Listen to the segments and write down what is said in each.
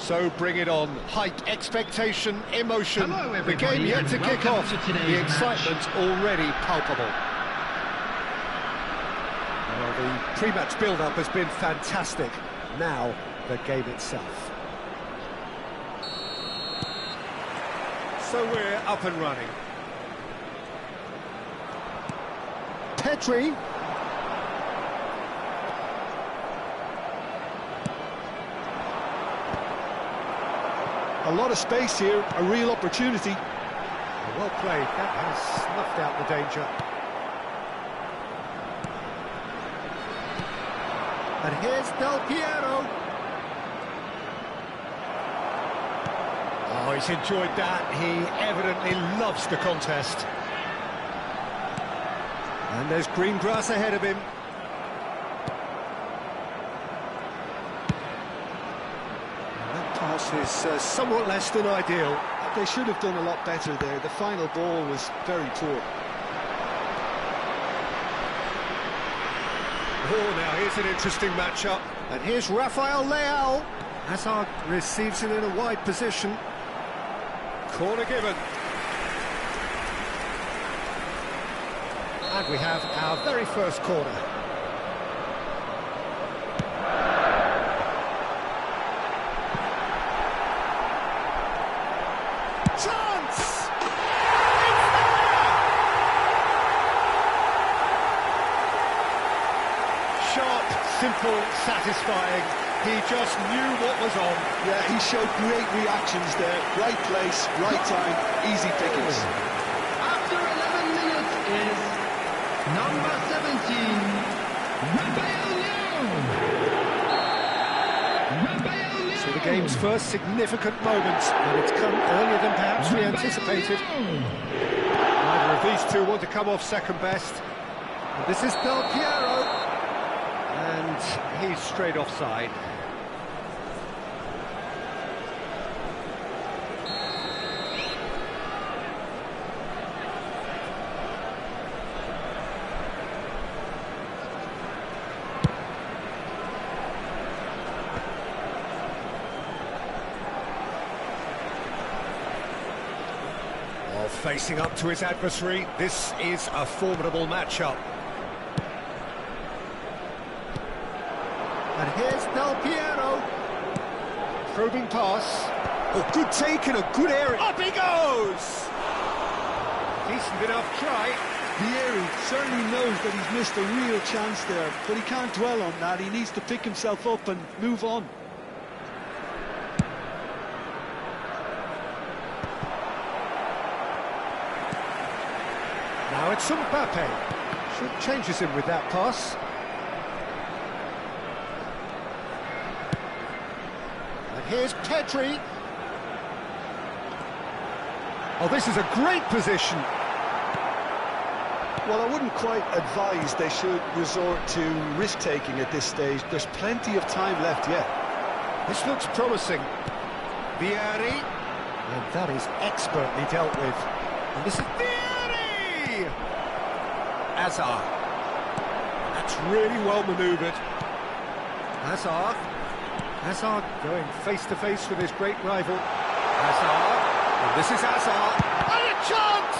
So bring it on. Hype, expectation, emotion. Hello, the game yet to kick off. The excitement's already palpable. Well, the pre-match build-up has been fantastic. Now, the game itself. So we're up and running. Petri. A lot of space here, a real opportunity. Well played, that has snuffed out the danger. And here's Del Piero. Oh, he's enjoyed that. He evidently loves the contest. And there's green grass ahead of him. Is somewhat less than ideal. They should have done a lot better there. The final ball was very poor. Oh, now here's an interesting matchup. And here's Rafael Leao. Hazard receives it in a wide position. Corner given. And we have our very first corner. Simple, satisfying. He just knew what was on. Yeah, he showed great reactions there. Right place, right time, easy pickings. After 11 minutes is number 17, Rafael Leao. So the game's first significant moment, and it's come earlier than perhaps we anticipated. Neither of these two want to come off second best. And this is Del Piero. And he's straight offside. Well, facing up to his adversary, this is a formidable matchup. And here's Del Piero. Probing pass. Oh, good take and a good area. Up he goes! Decent enough try. Vieri certainly knows that he's missed a real chance there, but he can't dwell on that. He needs to pick himself up and move on. Now it's Mbappe. Should changes him with that pass. Here's Petri. Oh, this is a great position. Well, I wouldn't quite advise they should resort to risk-taking at this stage. There's plenty of time left yet. This looks promising. Vieri. And that is expertly dealt with. And this is Vieri! Hazard. That's really well manoeuvred. Hazard. Hazard going face-to-face with his great rival. Hazard. And this is Hazard. And a chance!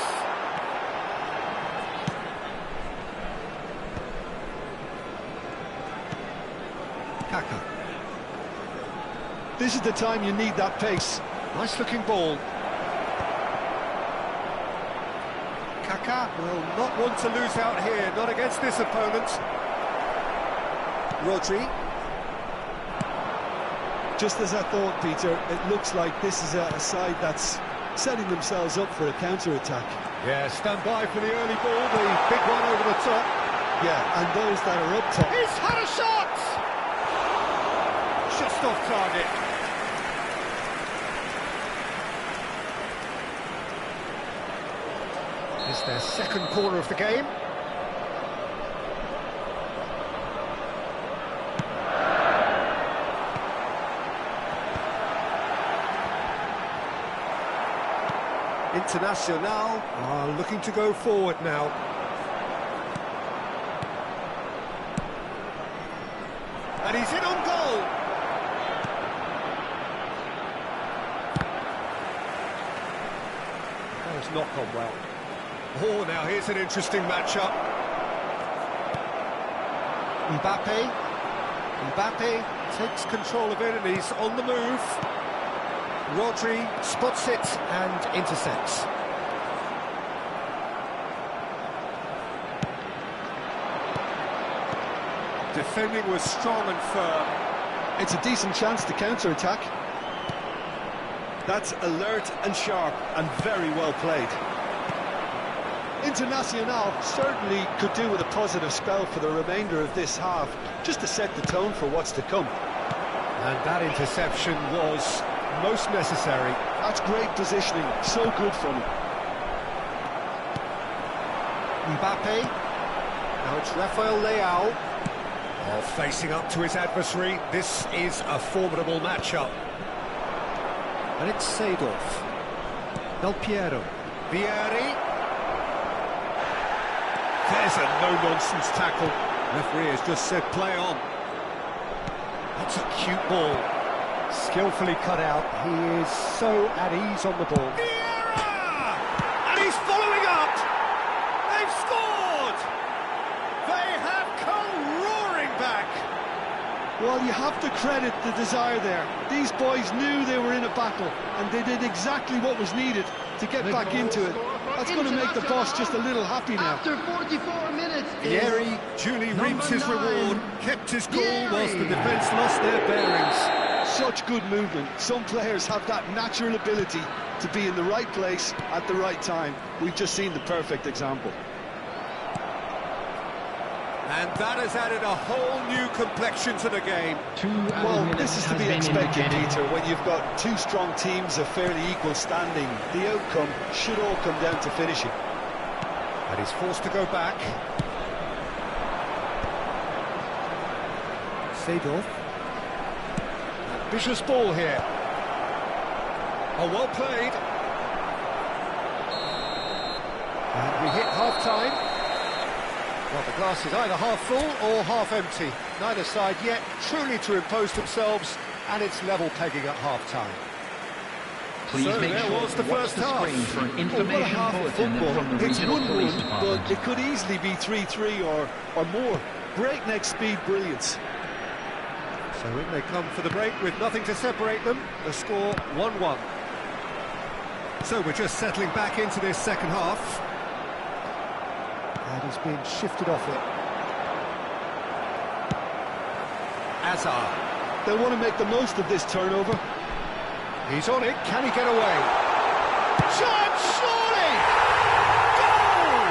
Kaka. This is the time you need that pace. Nice-looking ball. Kaka will not want to lose out here, not against this opponent. Rodri. Just as I thought, Peter, it looks like this is a side that's setting themselves up for a counter-attack. Yeah, stand by for the early ball, the big one over the top. Yeah, and those that are up top. He's had a shot! Just off target. It's their second corner of the game. Internacional are looking to go forward now. And he's in on goal. has not gone well. Oh, now here's an interesting matchup. Mbappe takes control of it and he's on the move. Rodri spots it and intercepts. Defending was strong and firm. It's a decent chance to counter-attack. That's alert and sharp and very well played. Internacional certainly could do with a positive spell for the remainder of this half, just to set the tone for what's to come. And that interception was most necessary. That's great positioning, so good from him. Mbappe, now it's Rafael Leao. Oh, facing up to his adversary, this is a formidable matchup. And it's Seedorf. Del Piero. Vieri. There's a no-nonsense tackle. Referee has just said play on. That's a cute ball. Skillfully cut out. He is so at ease on the ball. Vieira! And he's following up! They've scored! They have come roaring back! Well, you have to credit the desire there. These boys knew they were in a battle, and they did exactly what was needed to get back into it. That's going to make the boss just a little happy now. After 44 minutes, Vieri duly reaps his 9. reward, kept his cool Vieri. whilst the defence lost their bearings. Such good movement. Some players have that natural ability to be in the right place at the right time. We've just seen the perfect example. And that has added a whole new complexion to the game. Well, this is to be expected, Peter, when you've got two strong teams of fairly equal standing. The outcome should all come down to finishing. And he's forced to go back. Seedorf. Ambitious ball here. Oh, well played. And we hit half-time. Well, the glass is either half full or half empty. Neither side yet truly to impose themselves, and it's level pegging at half-time. Please So make there sure was the to watch first the half. screen for an Well, what a information half of bulletin football. from the It's regional police 1-1, department. but it could easily be 3-3 or more. Breakneck speed brilliance. So in they come for the break with nothing to separate them. The score 1-1. So we're just settling back into this second half. And he's been shifted off it. Azar. They'll want to make the most of this turnover. He's on it. Can he get away? Chance, surely! Goal!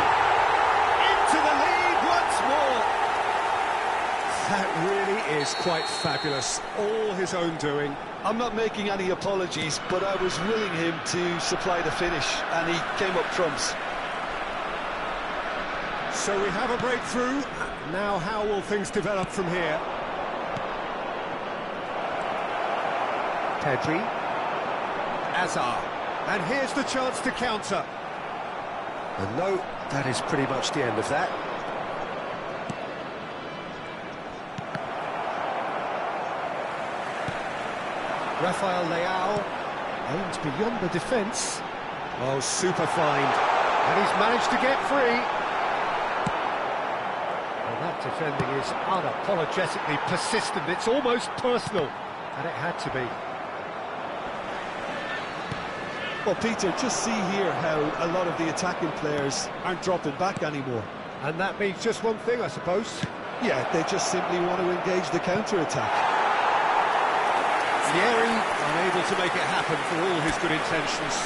Into the lead once more. That really is quite fabulous. All his own doing. I'm not making any apologies, but I was willing him to supply the finish, and he came up trumps. So we have a breakthrough. Now how will things develop from here? Pedri. Azar. And here's the chance to counter. And no, that is pretty much the end of that. Rafael Leao aims beyond the defence. Oh, super find. And he's managed to get free. Well, that defending is unapologetically persistent. It's almost personal. And it had to be. Well, Peter, just see here how a lot of the attacking players aren't dropping back anymore. And that means just one thing, I suppose. Yeah, they just simply want to engage the counter-attack. Vieri unable to make it happen for all his good intentions.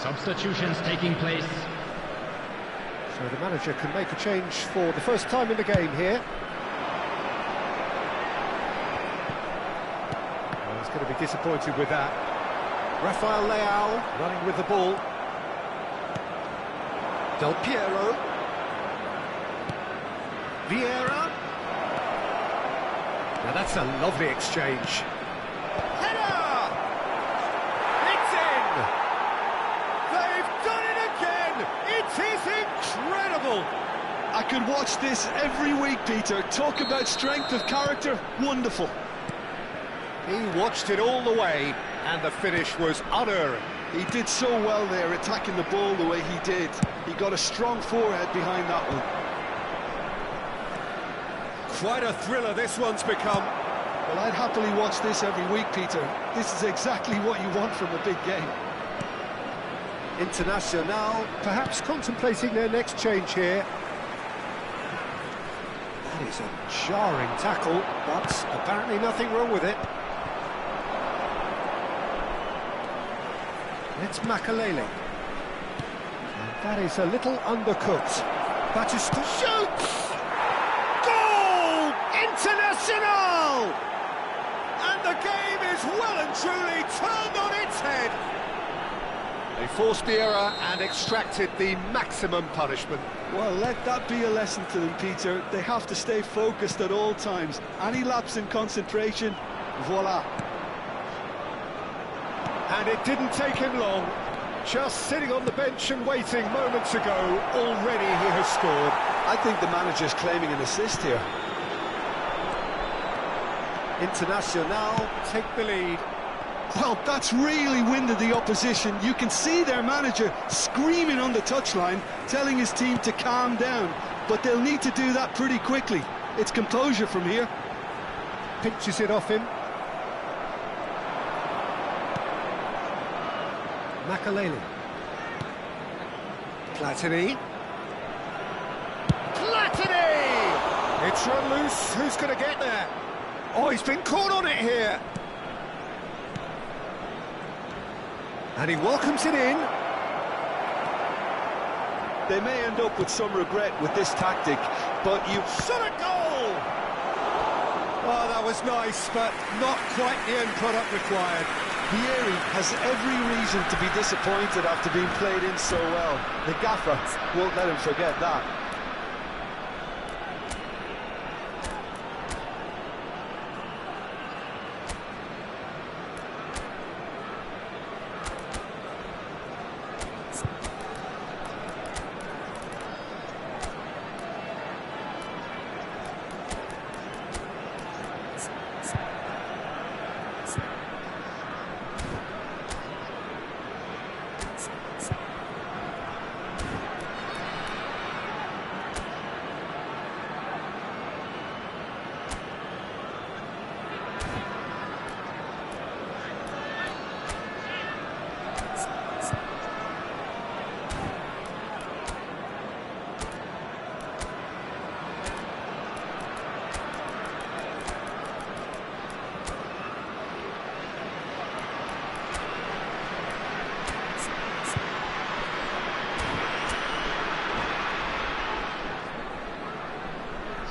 Substitutions taking place. So the manager can make a change for the first time in the game here. Well, he's going to be disappointed with that. Rafael Leao running with the ball. Del Piero. Vieira. Now that's a lovely exchange. Header! It's in! They've done it again! It is incredible! I could watch this every week, Peter. Talk about strength of character, wonderful. He watched it all the way, and the finish was unerring. He did so well there, attacking the ball the way he did. He got a strong forehead behind that one. Quite a thriller this one's become. Well, I'd happily watch this every week, Peter. This is exactly what you want from a big game. Internacional perhaps contemplating their next change here. That is a jarring tackle, but apparently nothing wrong with it. It's Makalele. And that is a little undercooked. Batista shoots! Goal! Internacional! And the game is well and truly turned on its head. They forced the error and extracted the maximum punishment. Well, let that be a lesson to them, Peter. They have to stay focused at all times. Any lapse in concentration, voila. And it didn't take him long. Just sitting on the bench and waiting moments ago, already he has scored. I think the manager's claiming an assist here. Internacional take the lead. Well, that's really winded the opposition. You can see their manager screaming on the touchline, telling his team to calm down. But they'll need to do that pretty quickly. It's composure from here. Pinches it off him. Makalele. Platini. Platini! It's run loose. Who's going to get there? Oh, he's been caught on it here. And he welcomes it in. They may end up with some regret with this tactic, but you... Shot a goal! Oh, that was nice, but not quite the end product required. Vieri has every reason to be disappointed after being played in so well. The gaffer won't let him forget that.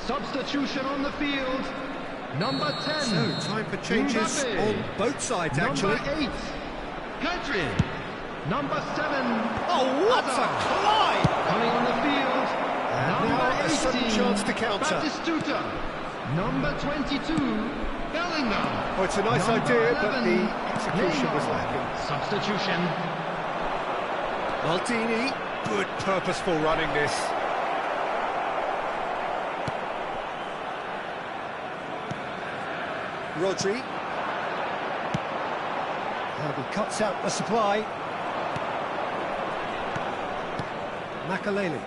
Substitution on the field. Number 10. So, time for changes Mbappe. on both sides, actually. Number 8. Country. Number 7. Oh, what a collide! Coming on the field. And number now a 18. sudden chance to counter. Batistuta. Number 22. Bellingham. Oh, it's a nice Number idea, 11, but the execution was Neymar. lacking. Substitution. Maldini, good purposeful running this. Rodri. And he cuts out the supply. Makalele.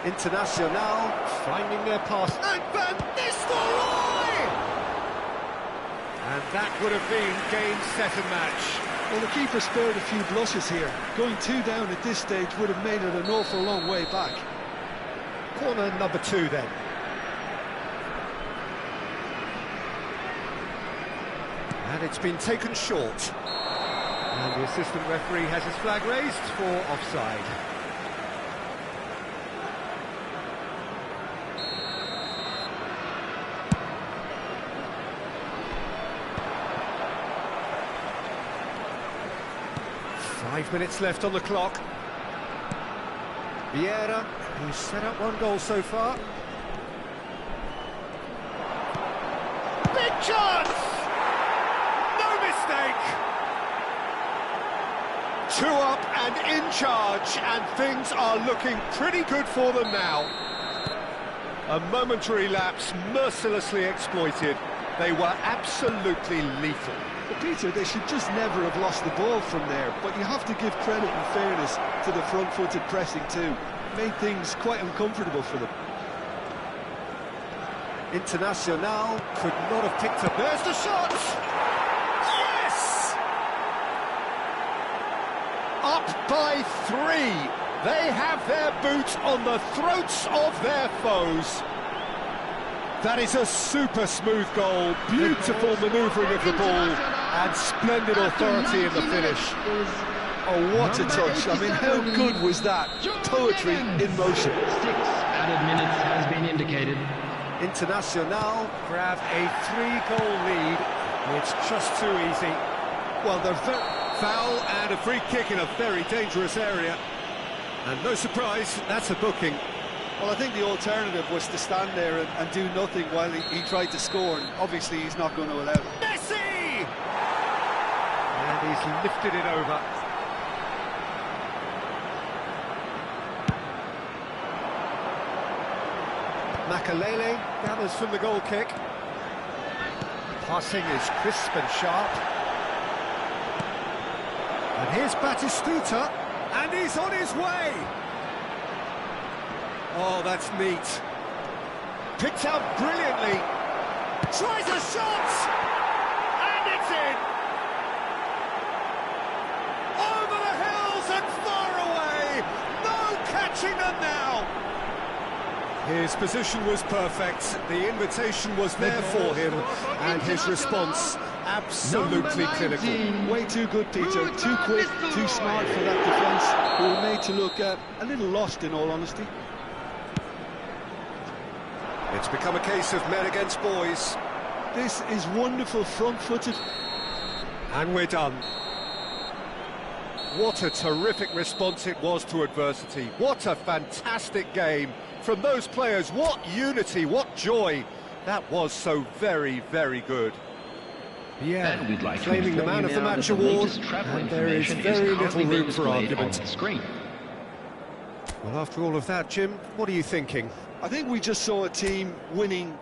Internacional finding their pass. And Van Nistelrooy! And that would have been game, set and match. Well, the keeper spared a few blushes here. Going 2 down at this stage would have made it an awful long way back. Corner number 2 then. And it's been taken short. And the assistant referee has his flag raised for offside. Five minutes left on the clock. Vieira, who's set up one goal so far. Big chance! No mistake! 2 up and in charge, and things are looking pretty good for them now. A momentary lapse mercilessly exploited. They were absolutely lethal. But Peter, they should just never have lost the ball from there, but you have to give credit and fairness to the front-footed pressing too. Made things quite uncomfortable for them. Internacional could not have picked up. There's the shot! Yes! Up by 3. They have their boot on the throats of their foes. That is a super smooth goal, beautiful manoeuvring of the ball, and splendid authority in the finish. Oh, what a touch. I mean, how good was that? Poetry in motion. 6 added minutes has been indicated. Internacional grab a 3-goal lead. It's just too easy. Well, the foul and a free kick in a very dangerous area. And no surprise, that's a booking. Well, I think the alternative was to stand there and do nothing while he tried to score, and obviously he's not going to allow it. Messi! And he's lifted it over. Makalele gathers from the goal kick. Passing is crisp and sharp. And here's Batistuta, and he's on his way! Oh, that's neat. Picked out brilliantly. Tries a shot! And it's in! Over the hills and far away! No catching them now! His position was perfect. The invitation was there for him. And his response, absolutely clinical. Way too good, Peter. Too quick, too smart for that defence. We were made to look a little lost, in all honesty. It's become a case of men against boys. This is wonderful front-footed. And we're done. What a terrific response it was to adversity. What a fantastic game from those players. What unity, what joy. That was so very, very good. Yeah, And we'd like claiming to the man of the inform you now match that the award, latest travel and there is information very is little currently being room for displayed argument. on the screen. Well, after all of that, Jim, what are you thinking? I think we just saw a team winning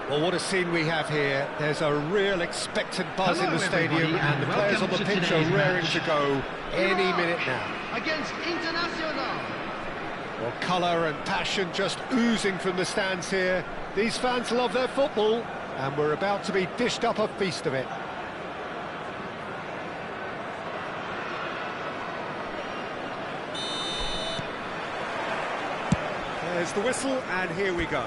Well, what a scene we have here. There's a real expectant buzz in the stadium, and the players on the pitch are raring to go any minute now. Against Internacional. Well, colour and passion just oozing from the stands here. These fans love their football, and we're about to be dished up a feast of it. There's the whistle, and here we go.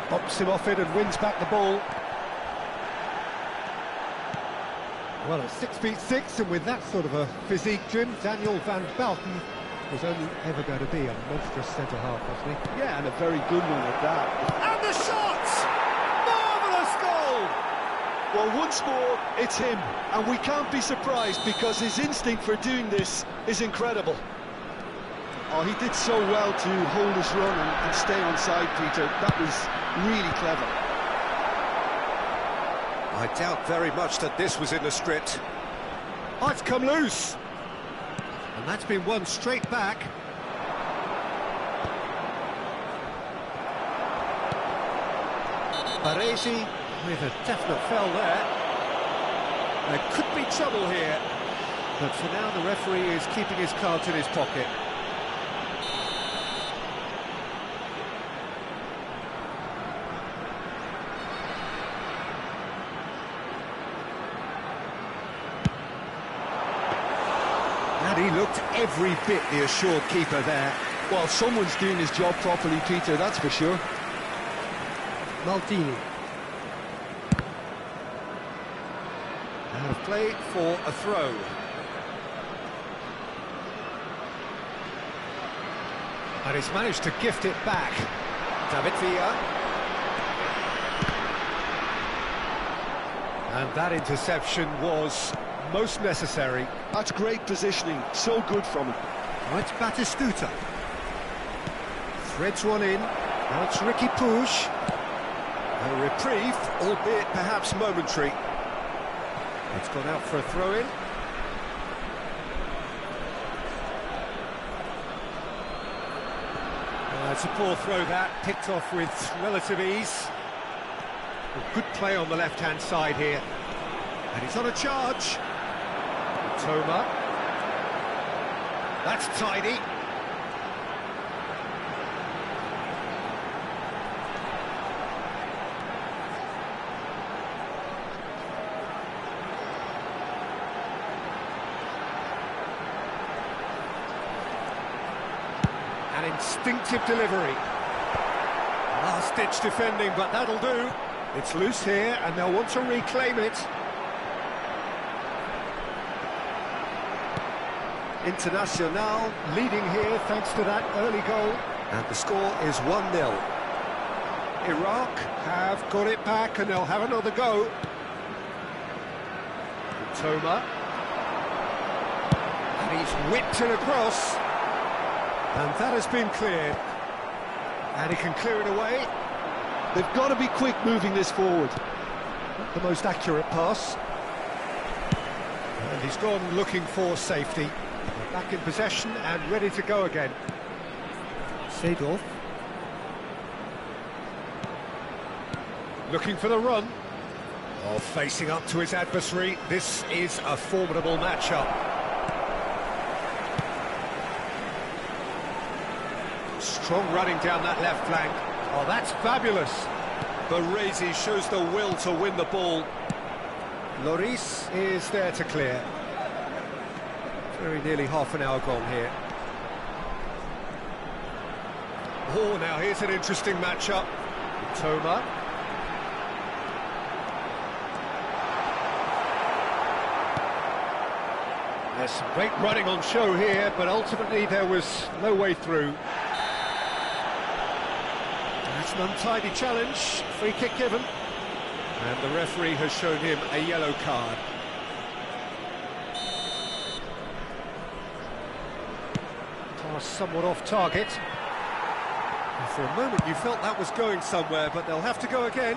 Bops him off it and wins back the ball. Well, at 6'6", and with that sort of a physique, Jim, Daniel van Belten was only ever going to be a monstrous centre-half, wasn't he? Yeah, and a very good one at that. And the shot! Marvellous goal! Well, once more, it's him, and we can't be surprised because his instinct for doing this is incredible. Oh, he did so well to hold his run and stay on side, Peter. That was really clever. I doubt very much that this was in the script. Oh, it's come loose! And that's been won straight back. Baresi with a definite foul there. There could be trouble here, but for now the referee is keeping his cards in his pocket. And he looked every bit the assured keeper there. Well, someone's doing his job properly, Peter, that's for sure. Maldini. Out of play for a throw. And he's managed to gift it back. David Villa. And that interception was most necessary. That's great positioning, so good from him. Now it's Batistuta. Threads one in. Now it's Ricky Puig. A reprieve, albeit perhaps momentary. It's gone out for a throw-in. It's a poor throw that, picked off with relative ease. Good play on the left-hand side here. And he's on a charge. Toma. That's tidy. An instinctive delivery. Last-ditch defending, but that'll do. It's loose here, and they'll want to reclaim it. Internacional leading here thanks to that early goal. And the score is 1-0. Iraq have got it back, and they'll have another go. Toma. And he's whipped it across. And that has been cleared. And he can clear it away. They've got to be quick moving this forward. Not the most accurate pass. And he's gone looking for safety. They're back in possession and ready to go again. Seedorf. Looking for the run. Oh, facing up to his adversary. This is a formidable matchup. Strong running down that left flank. Oh, that's fabulous. Baresi shows the will to win the ball. Lloris is there to clear. Very nearly half an hour gone here. Oh, now here's an interesting matchup. Toma. There's some great running on show here, but ultimately there was no way through. That's an untidy challenge, free kick given. And the referee has shown him a yellow card. Pass somewhat off target. And for a moment you felt that was going somewhere, but they'll have to go again.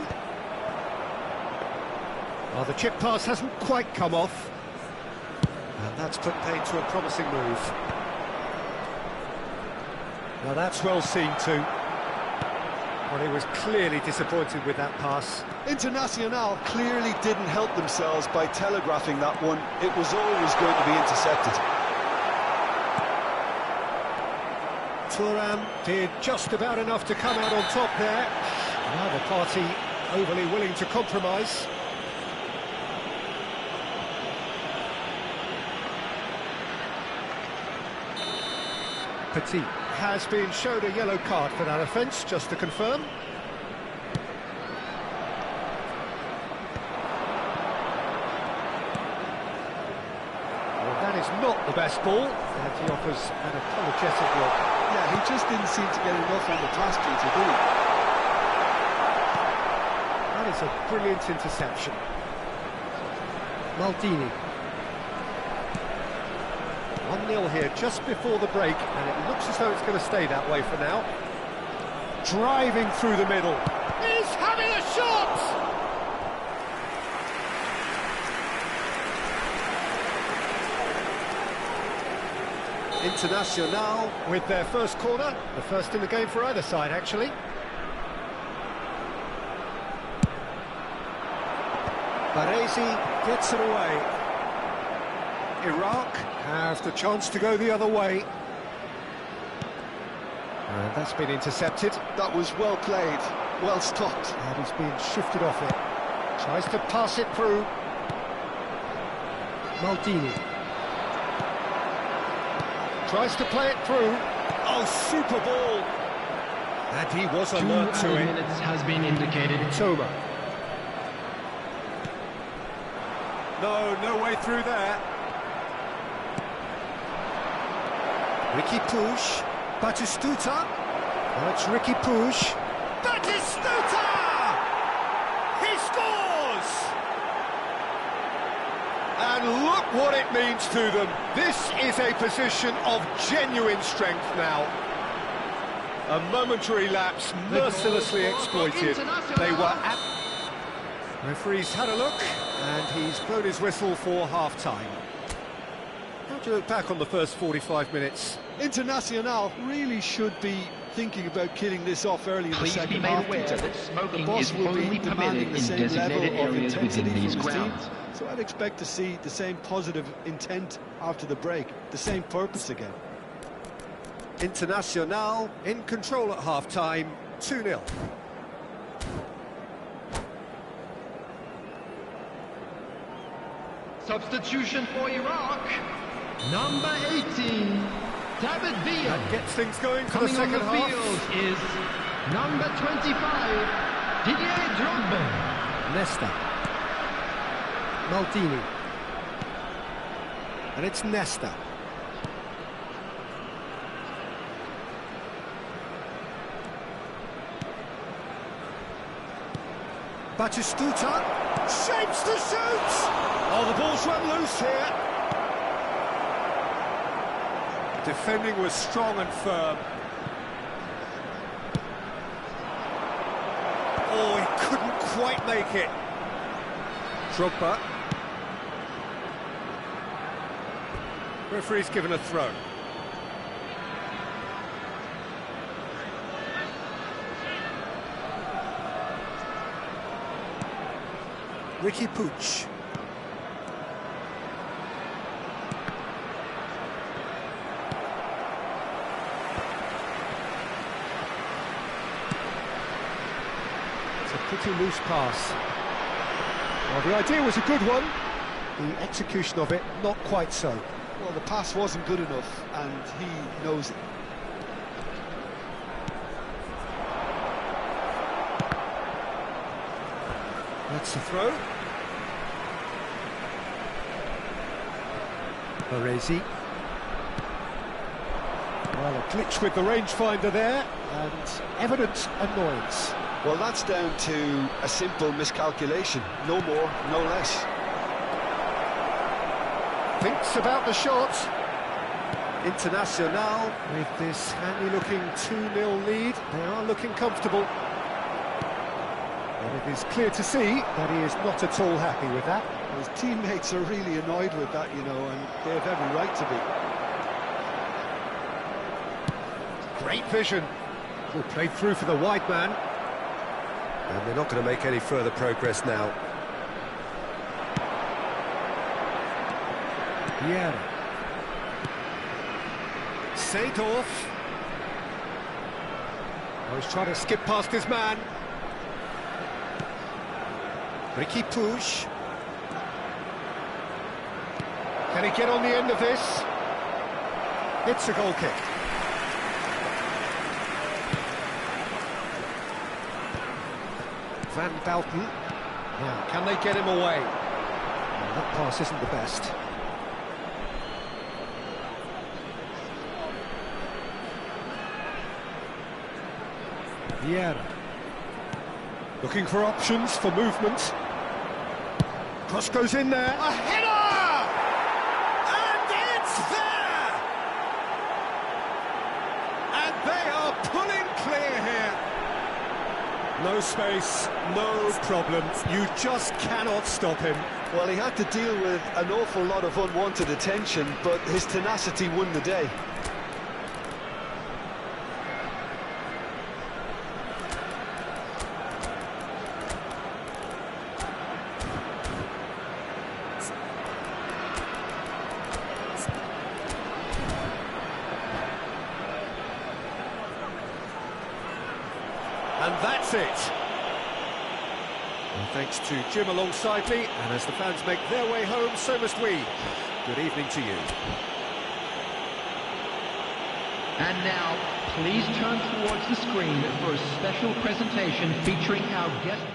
Well, the chip pass hasn't quite come off. And that's put paid to a promising move. Now that's well seen too. Well, he was clearly disappointed with that pass. Internacional clearly didn't help themselves by telegraphing that one. It was always going to be intercepted. Thuram did just about enough to come out on top there. Neither party overly willing to compromise. Petit has been shown a yellow card for that offence, just to confirm. Well, that is not the best ball, and he offers an apologetic look. Yeah, he just didn't seem to get enough on the pass to do it. That is a brilliant interception. Maldini. 1-0 here just before the break, and it looks as though it's going to stay that way for now. Driving through the middle. He's having a shot! Internacional with their first corner, the first in the game for either side, actually. Baresi gets it away. Iraq have the chance to go the other way. And that's been intercepted. That was well played, well stopped. And he's been shifted off it. Tries to pass it through. Maldini. Tries to play it through. Oh, super ball! And he was alert to it. 2 minutes has been indicated. Toma. No way through there. Ricky Puig. Batistuta. Now it's Ricky Puig. Batistuta! He scores! And look what it means to them. This is a position of genuine strength now. A momentary lapse mercilessly exploited. They were at... Referee's had a look, and he's blown his whistle for half-time. How do you look back on the first 45 minutes? Internacional really should be thinking about killing this off early in the Please be second made half. aware Peter. that smoking The boss is will only be demanding permitted the in same designated level of areas intensity within these from his team. grounds. So I'd expect to see the same positive intent after the break, the same purpose again. Internacional in control at half-time, 2-0. Substitution for Iraq. Number 18, David Villa. That gets things going for Coming the on second the half. field is number 25, Didier Drogba. Nesta. Maldini. And it's Nesta. Batistuta shapes to shoot! Oh, the ball's run loose here. Defending was strong and firm. Oh, he couldn't quite make it. Drogba. Referee's given a throw. Ricky Puig. It's a pretty loose pass. Well, the idea was a good one. The execution of it, not quite so. Well, the pass wasn't good enough, and he knows it. That's the throw. Baresi. Well, a glitch with the rangefinder there, and evident annoyance. Well, that's down to a simple miscalculation. No more, no less. Thinks about the shot. Internacional with this handy-looking 2-0 lead. They are looking comfortable. And it is clear to see that he is not at all happy with that. His teammates are really annoyed with that, you know, and they have every right to be. Great vision. Well played through for the wide man. And they're not going to make any further progress now. Vieira. Seedorf. Oh, he's trying to skip past his man. Ricky Puig. Can he get on the end of this? It's a goal kick. Van Belten. Now, can they get him away? Well, that pass isn't the best. Vieira. Looking for options for movement. Cross goes in there. A header! And it's there! And they are pulling clear here. No space, no problem. You just cannot stop him. Well, he had to deal with an awful lot of unwanted attention, but his tenacity won the day. And that's it. Well, thanks to Jim alongside me, and as the fans make their way home, so must we. Good evening to you. And now, please turn towards the screen for a special presentation featuring our guest...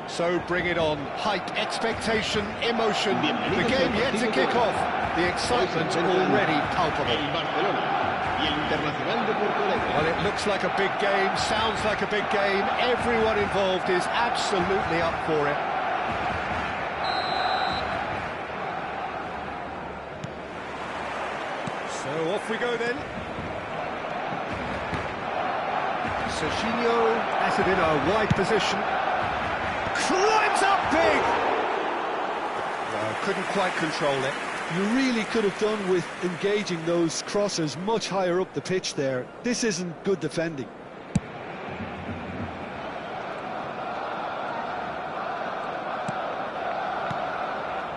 So bring it on. Hype, expectation, emotion. The game yet to kick off. The excitement already palpable. Well, it looks like a big game, sounds like a big game. Everyone involved is absolutely up for it. So off we go then. Serginho has it in a wide position. Climbs up big! Well, couldn't quite control it. You really could have done with engaging those crossers much higher up the pitch there. This isn't good defending.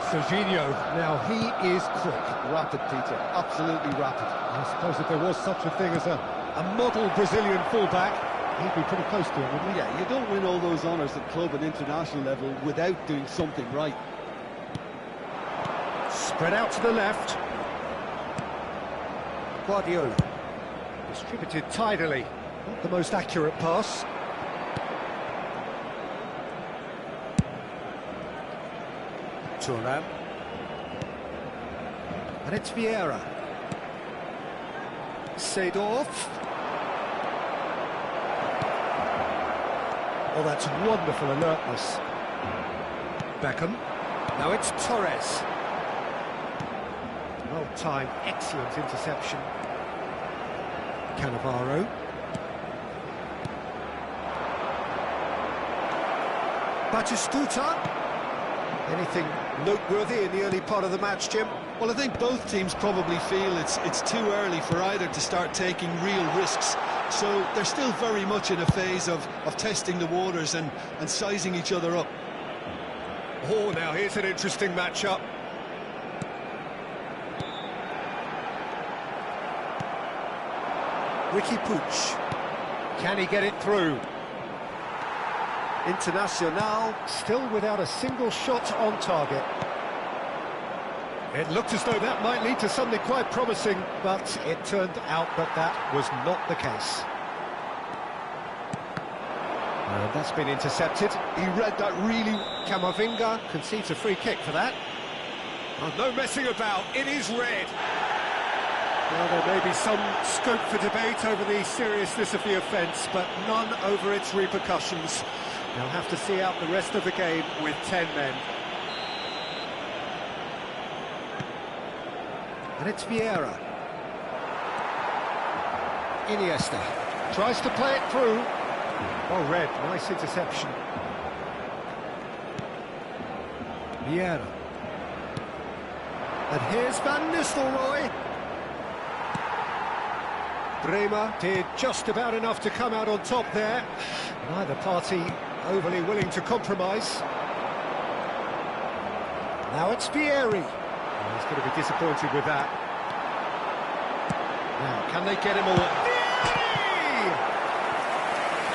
Serginho, now he is quick. Rapid, Peter. Absolutely rapid. I suppose if there was such a thing as a model Brazilian fullback, he'd be pretty close to him, wouldn't he? Yeah, you don't win all those honours at club and international level without doing something right. Spread out to the left. Guardiola. Distributed tidily. Not the most accurate pass. Thuram. And it's Vieira. Seedorf. Oh, that's wonderful alertness. Beckham. Now it's Torres. Well-timed, excellent interception. Cannavaro. Batistuta. Anything noteworthy in the early part of the match, Jim? Well, I think both teams probably feel it's too early for either to start taking real risks. So they're still very much in a phase of testing the waters and sizing each other up. Oh, now here's an interesting matchup. Ricky Puig. Can he get it through? Internacional still without a single shot on target. It looked as though that might lead to something quite promising, but it turned out that that was not the case. And that's been intercepted. He read that really... Camavinga concedes a free kick for that. Oh, no messing about, it is red. Well, there may be some scope for debate over the seriousness of the offence, but none over its repercussions. They'll have to see out the rest of the game with 10 men. And it's Vieira. Iniesta tries to play it through. Oh, red, nice interception. Vieira. And here's Van Nistelrooy. Bremer did just about enough to come out on top there. Neither party overly willing to compromise. Now it's Vieri. Oh, he's going to be disappointed with that. Now, can they get him all? Vieri!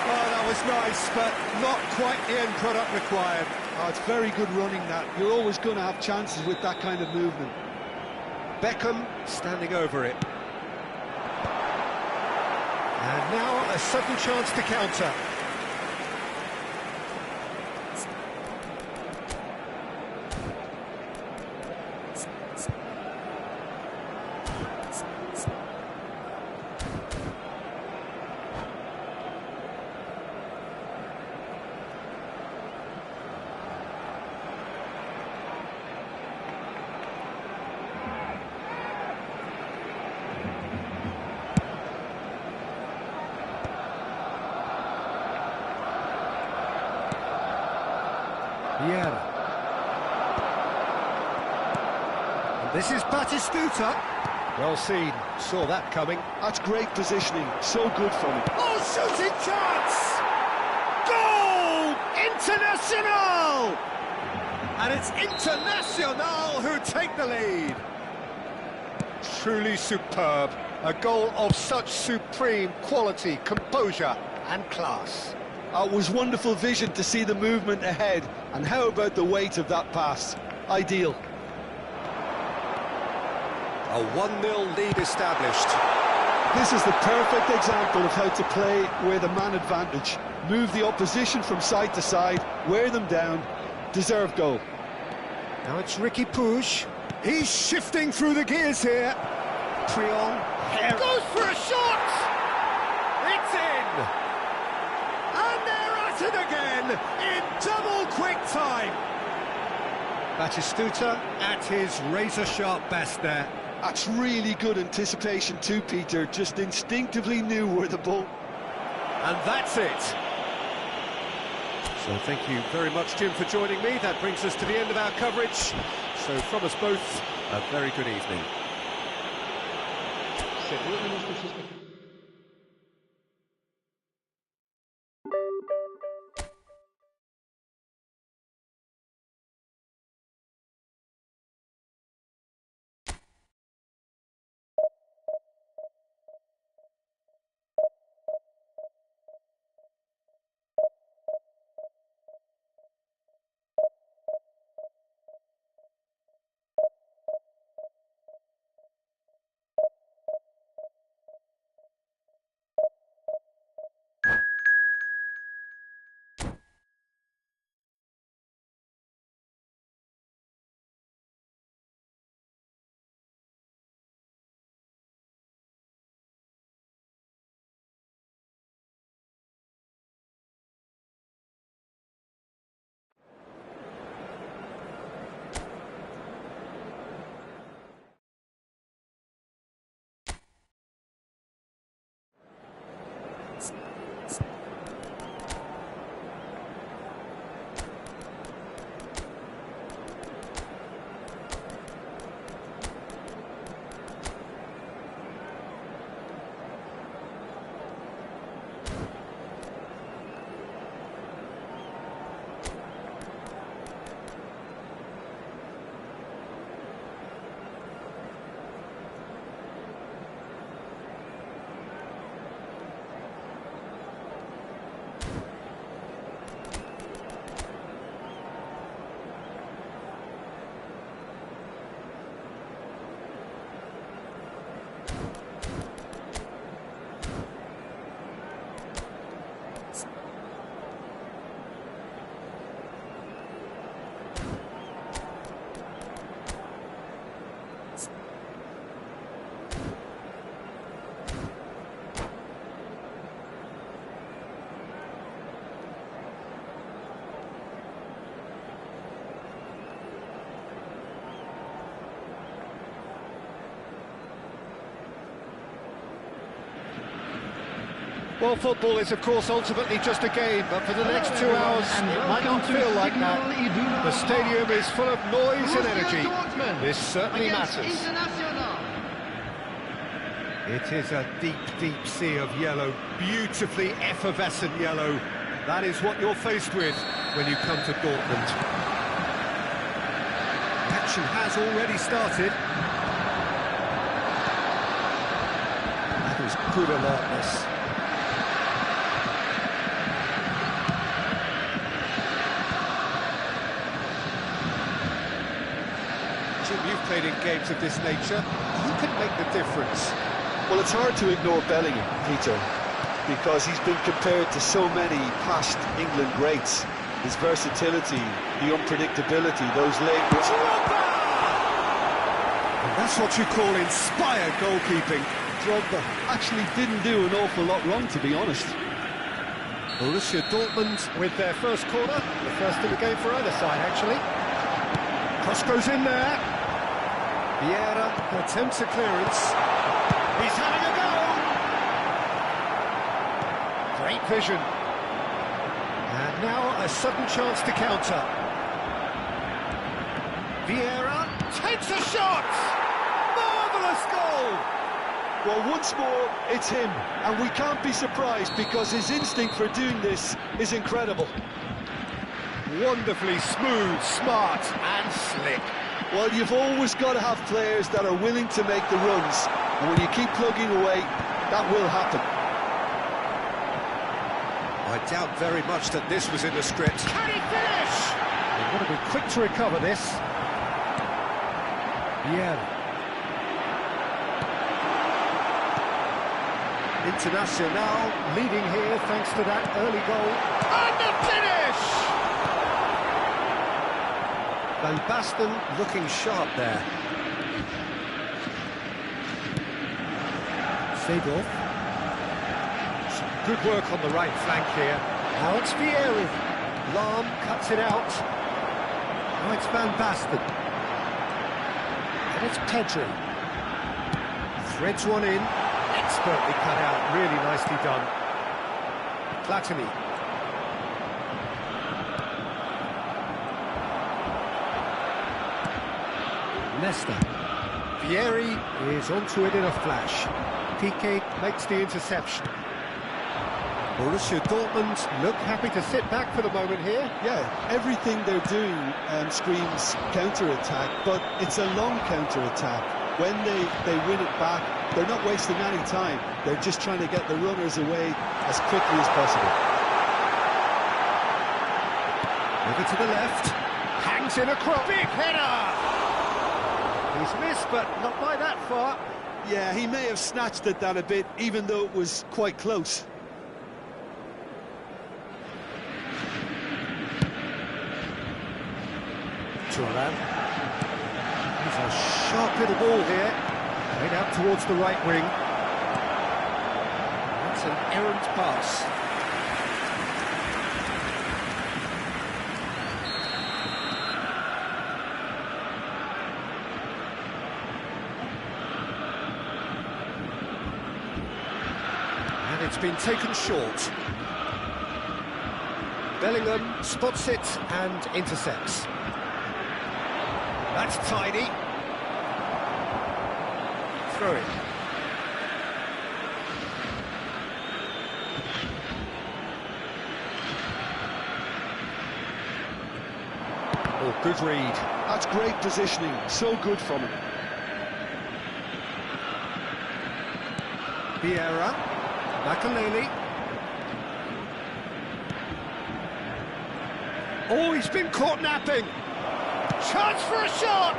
Oh, that was nice, but not quite the end product required. Oh, it's very good running, that. You're always going to have chances with that kind of movement. Beckham standing over it. And now a sudden chance to counter. Vieira. And this is Batistuta. Well seen, saw that coming. That's great positioning, so good from him. Oh, shooting chance! Goal! Internacional! And it's Internacional who take the lead. Truly superb. A goal of such supreme quality, composure and class. It was wonderful vision to see the movement ahead, and how about the weight of that pass? Ideal. A 1-0 lead established. This is the perfect example of how to play with a man advantage. Move the opposition from side to side, wear them down, deserve goal. Now it's Ricky Puig. He's shifting through the gears here. Trion goes for a shot! It's in! And they're at it again in double quick time. Batistuta at his razor-sharp best there. That's really good anticipation too, Peter. Just instinctively knew where the ball... And that's it. So thank you very much, Jim, for joining me. That brings us to the end of our coverage. So from us both, a very good evening. Well, football is, of course, ultimately just a game, but for the next 2 hours, it might not feel like that. The stadium is full of noise and energy. This certainly matters. It is a deep, deep sea of yellow, beautifully effervescent yellow. That is what you're faced with when you come to Dortmund. Action has already started. That is good alertness. You've played in games of this nature. Who can make the difference? Well, it's hard to ignore Bellingham, Peter, because he's been compared to so many past England greats. His versatility, the unpredictability, those late... And that's what you call inspired goalkeeping. Drogba actually didn't do an awful lot wrong, to be honest. Borussia Dortmund with their first corner. The first in the game for either side, actually. Cross goes in there. Vieira attempts a clearance. He's having a go! Great vision. And now a sudden chance to counter. Vieira takes a shot! Marvellous goal! Well, once more, it's him. And we can't be surprised because his instinct for doing this is incredible. Wonderfully smooth, smart and slick. Well, you've always got to have players that are willing to make the runs. And when you keep plugging away, that will happen. I doubt very much that this was in the script. Can he finish? They've got to be quick to recover this. Yeah. Internacional leading here thanks to that early goal. And the finish! Van Basten looking sharp there. Seedorf. Some good work on the right flank here. Now it's Vieira. Lahm cuts it out. Now it's Van Basten. And it's Pedri. Threads one in. Expertly cut out. Really nicely done. Platini. Leicester. Vieri is onto it in a flash. Piqué makes the interception. Borussia Dortmund look happy to sit back for the moment here. Yeah, everything they're doing screams counter-attack, but it's a long counter-attack. When they win it back, they're not wasting any time. They're just trying to get the runners away as quickly as possible. Over to the left. Hangs in across. Big header! He's missed, but not by that far. Yeah, he may have snatched at that a bit, even though it was quite close. Turan. He's a sharp little ball here. Played out towards the right wing. That's an errant pass. And it's been taken short. Bellingham spots it and intercepts. That's tidy. Throw it. Oh, good read. That's great positioning, so good from him. Vieira. Makaleli. Oh, he's been caught napping. Chance for a shot!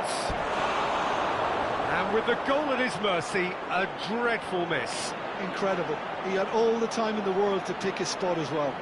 And with the goal at his mercy, a dreadful miss. Incredible. He had all the time in the world to pick his spot as well.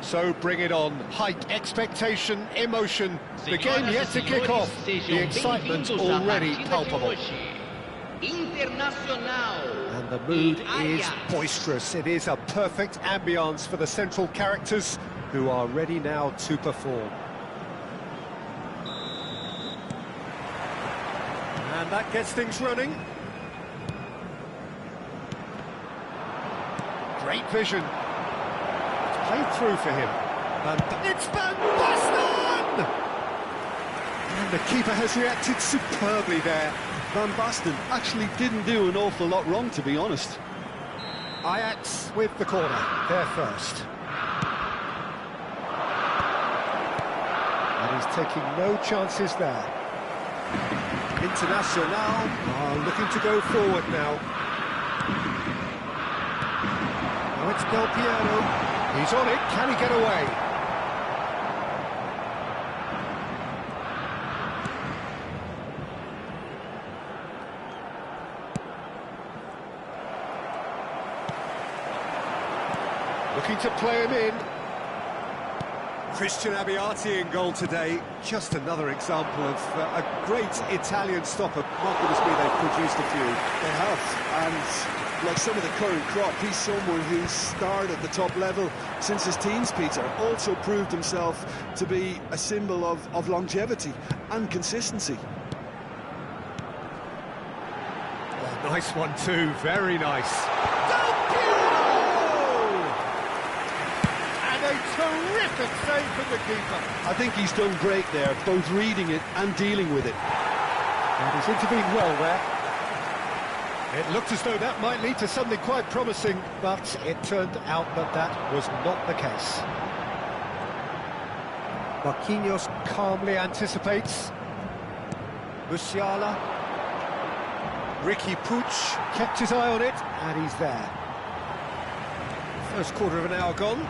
So bring it on. Height, expectation, emotion. The game yet to kick off. The excitement already palpable. And the mood is boisterous. It is a perfect ambience for the central characters who are ready now to perform. And that gets things running. Great vision. It's played through for him. It's Van Basten! And the keeper has reacted superbly there. Van Basten actually didn't do an awful lot wrong, to be honest. Ajax with the corner, they're first. And he's taking no chances there. Internacional are looking to go forward now. Now it's Del Piero. He's on it, can he get away? Looking to play him in. Christian Abbiati in goal today. Just another example of a great Italian stopper. My goodness me, they've produced a few. They have, and like some of the current crop, he's someone who's starred at the top level since his teens, Peter. Also proved himself to be a symbol of longevity and consistency. Oh, nice one too, very nice. A terrific save from the keeper. I think he's done great there, both reading it and dealing with it. And he's intervened well there. It looked as though that might lead to something quite promising, but it turned out that that was not the case. Marquinhos calmly anticipates. Musiala. Ricky Puig kept his eye on it, and he's there. First quarter of an hour gone.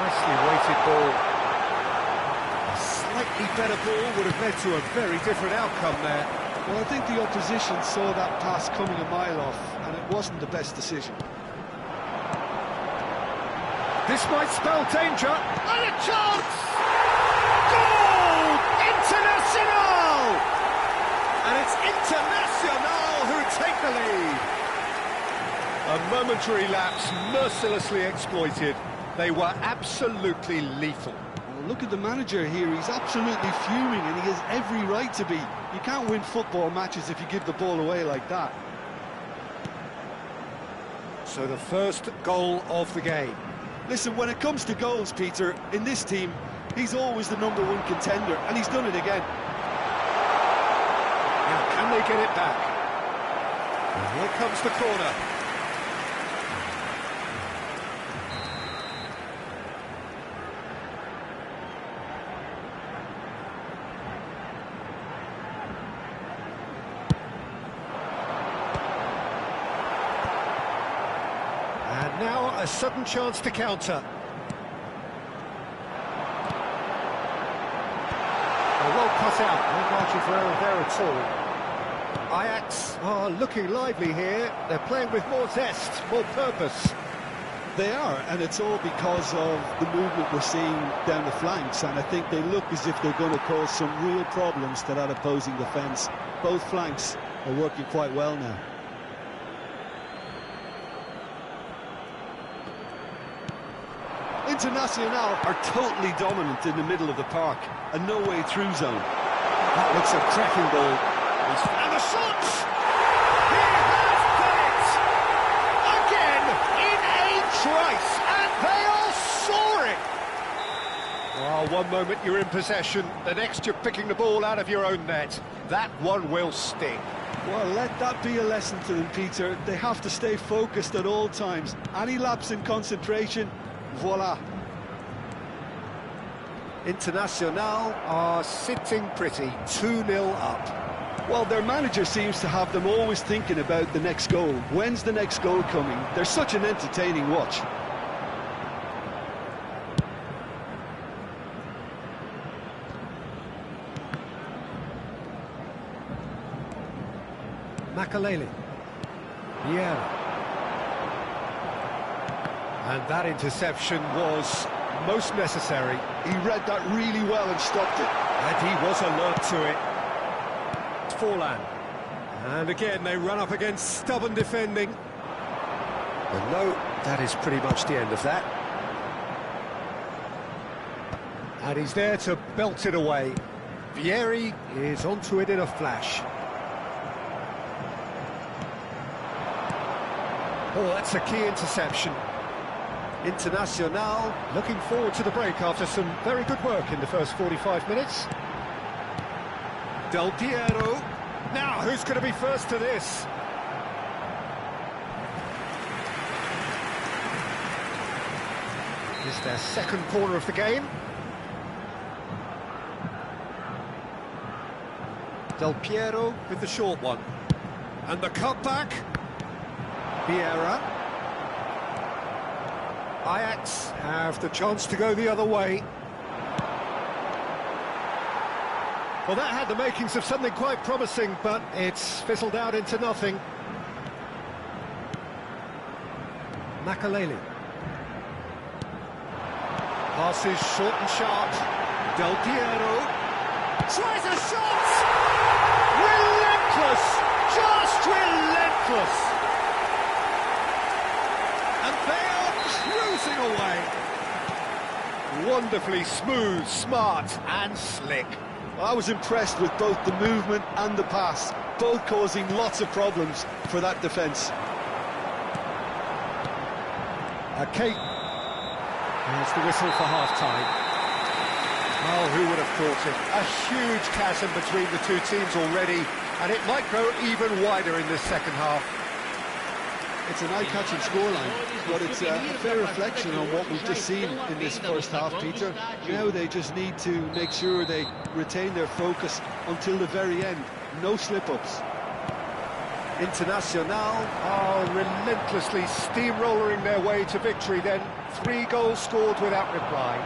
Nicely weighted ball. A slightly better ball would have led to a very different outcome there. Well, I think the opposition saw that pass coming a mile off, and it wasn't the best decision. This might spell danger. And a chance! Goal! Internacional! And it's Internacional who take the lead. A momentary lapse mercilessly exploited. They were absolutely lethal. Well, look at the manager here, he's absolutely fuming and he has every right to be. You can't win football matches if you give the ball away like that. So the first goal of the game. Listen, when it comes to goals, Peter, in this team, he's always the #1 contender, and he's done it again. Now, can they get it back? And here comes the corner. And now a sudden chance to counter. Well cut out, no margin for error there at all. Ajax are looking lively here. They're playing with more zest, more purpose. They are, and it's all because of the movement we're seeing down the flanks, and I think they look as if they're going to cause some real problems to that opposing defence. Both flanks are working quite well now. Internacional are totally dominant in the middle of the park, a no-way through zone. That looks a cracking ball. He's found the shot! He has done it! Again, in a trice, and they are soaring! Oh, one moment you're in possession, the next you're picking the ball out of your own net. That one will sting. Well, let that be a lesson to them, Peter. They have to stay focused at all times. Any lapse in concentration, voila. Internacional are sitting pretty, 2-0 up. Well, their manager seems to have them always thinking about the next goal. When's the next goal coming? They're such an entertaining watch. Makalele. Vieira. And that interception was most necessary. He read that really well and stopped it. And he was alert to it. It's Forlan. And again, they run up against stubborn defending. And no, that is pretty much the end of that. And he's there to belt it away. Vieri is onto it in a flash. Oh, that's a key interception. Internacional looking forward to the break after some very good work in the first 45 minutes. Del Piero. Now, who's going to be first to this? Is their second corner of the game. Del Piero with the short one. And the cutback. Vieira. Ajax have the chance to go the other way. Well, that had the makings of something quite promising, but it's fizzled out into nothing. Makaleli. Passes short and sharp. Del Piero. Tries a shot! Relentless! Just relentless! And they are cruising away. Wonderfully smooth, smart and slick. I was impressed with both the movement and the pass, both causing lots of problems for that defence. Okay. There's the whistle for half-time. Oh, who would have thought it? A huge chasm between the two teams already, and it might grow even wider in this second half. It's an eye-catching scoreline, but it's a fair reflection on what we've just seen in this first half, Peter. Now they just need to make sure they retain their focus until the very end. No slip-ups. Internacional are relentlessly steamrolling their way to victory then. 3 goals scored without reply.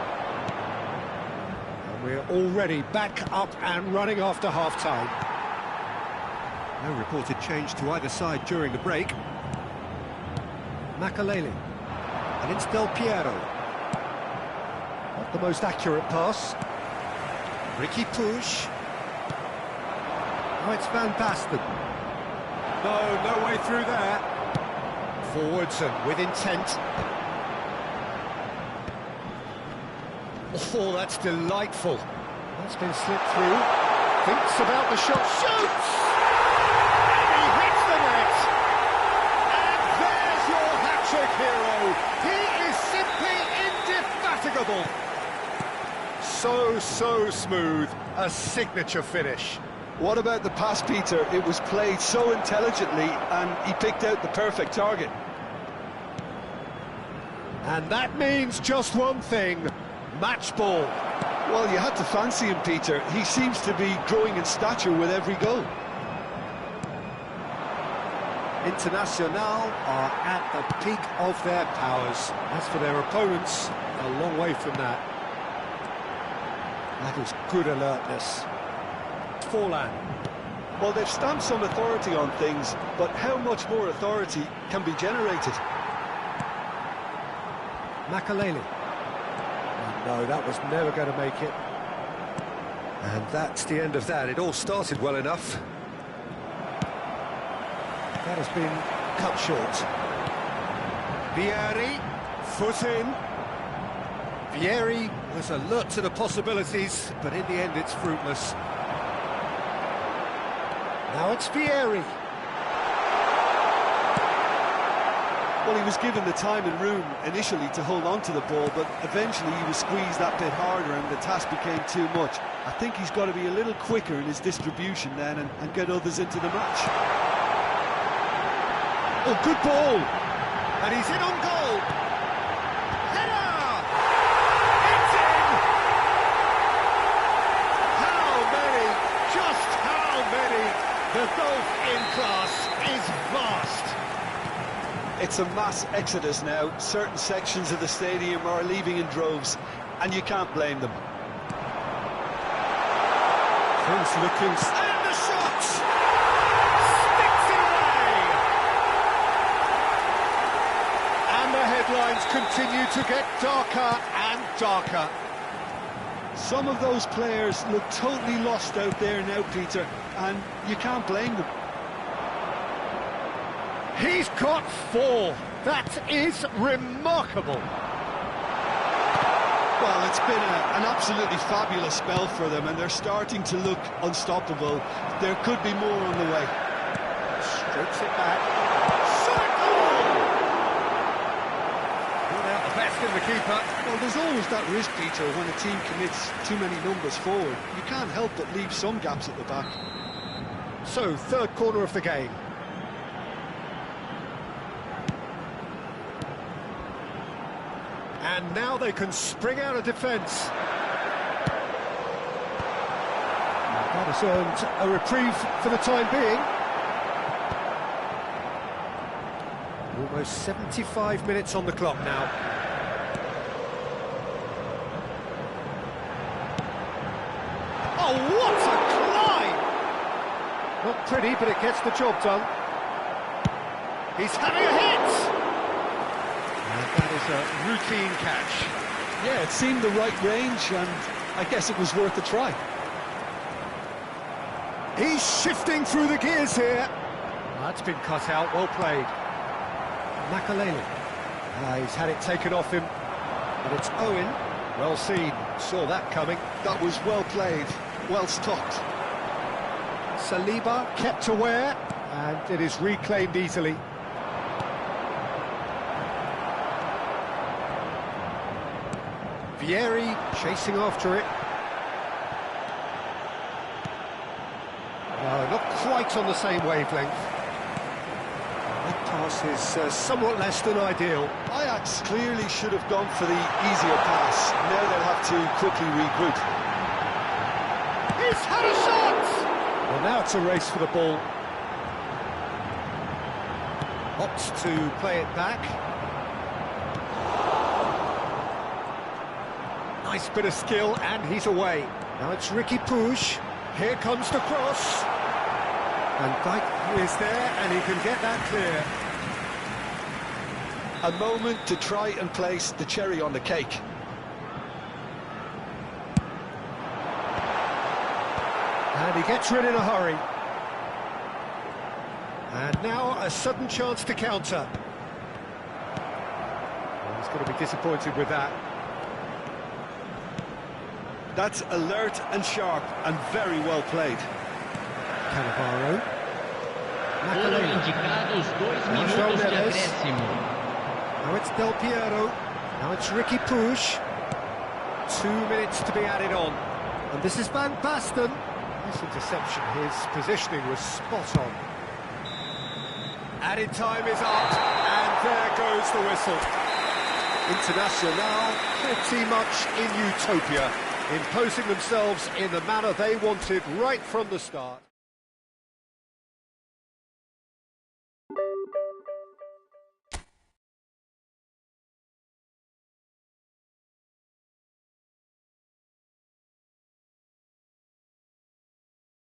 And we're already back up and running after half-time. No reported change to either side during the break. Makaleli. And it's Del Piero. Not the most accurate pass. Ricky Puig. Oh, it's Van Basten. No way through there. Forwards and with intent. Oh, that's delightful. That's been slipped through. Thinks about the shot. Shoots! And he hits the net. And there's your hat-trick hero. He is simply indefatigable. So smooth. A signature finish. What about the pass, Peter? It was played so intelligently and he picked out the perfect target. And that means just one thing, match ball. Well, you had to fancy him, Peter. He seems to be growing in stature with every goal. Internacional are at the peak of their powers. As for their opponents, a long way from that. That is good alertness. Forlan. Well, they've stamped some authority on things, but how much more authority can be generated? Makaleli. No, that was never going to make it. And that's the end of that. It all started well enough. That has been cut short. Vieri, foot in. Vieri was alert to the possibilities, but in the end it's fruitless. Now it's Vieri. Well, he was given the time and room initially to hold on to the ball, but eventually he was squeezed that bit harder and the task became too much. I think he's got to be a little quicker in his distribution then and get others into the match. Oh, good ball! And he's in on goal! Header! It's in! How many? Just how many? The gulf in class is vast. It's a mass exodus now. Certain sections of the stadium are leaving in droves, and you can't blame them. Things looking... And the shot! Sticks it away! And the headlines continue to get darker and darker. Some of those players look totally lost out there now, Peter, and you can't blame them. He's got 4. That is remarkable. Well, it's been an absolutely fabulous spell for them, and they're starting to look unstoppable. There could be more on the way. Strokes it back. Shot goal! Pulled out the best keeper. Well, there's always that risk, Peter, when a team commits too many numbers forward. You can't help but leave some gaps at the back. So, third corner of the game. And now they can spring out of defence. That has earned a reprieve for the time being. Almost 75 minutes on the clock now. Oh, what a climb! Not pretty, but it gets the job done. He's having a hit! And that is a routine catch. Yeah, it seemed the right range, and I guess it was worth a try. He's shifting through the gears here. That's been cut out, well played. Makalele. He's had it taken off him. And it's Owen. Well seen. Saw that coming. That was well played, well stopped. Saliba kept aware, and it is reclaimed easily. Vieri chasing after it. No, not quite on the same wavelength. That pass is somewhat less than ideal. Ajax clearly should have gone for the easier pass. Now they'll have to quickly regroup. He's had a shot! Well, now it's a race for the ball. Opts to play it back. Nice bit of skill, and he's away. Now it's Ricky Puig. Here comes the cross. And Dijk is there, and he can get that clear. A moment to try and place the cherry on the cake. And he gets rid in a hurry. And now a sudden chance to counter. Well, he's going to be disappointed with that. That's alert and sharp and very well played. Cannavaro. Foram indicados 2 minutos de acréscimo. Now it's Del Piero. Now it's Ricky Puig. 2 minutes to be added on. And this is Van Basten. This interception, his positioning was spot on. Added time is up, and there goes the whistle. Internacional pretty much in utopia, imposing themselves in the manner they wanted right from the start.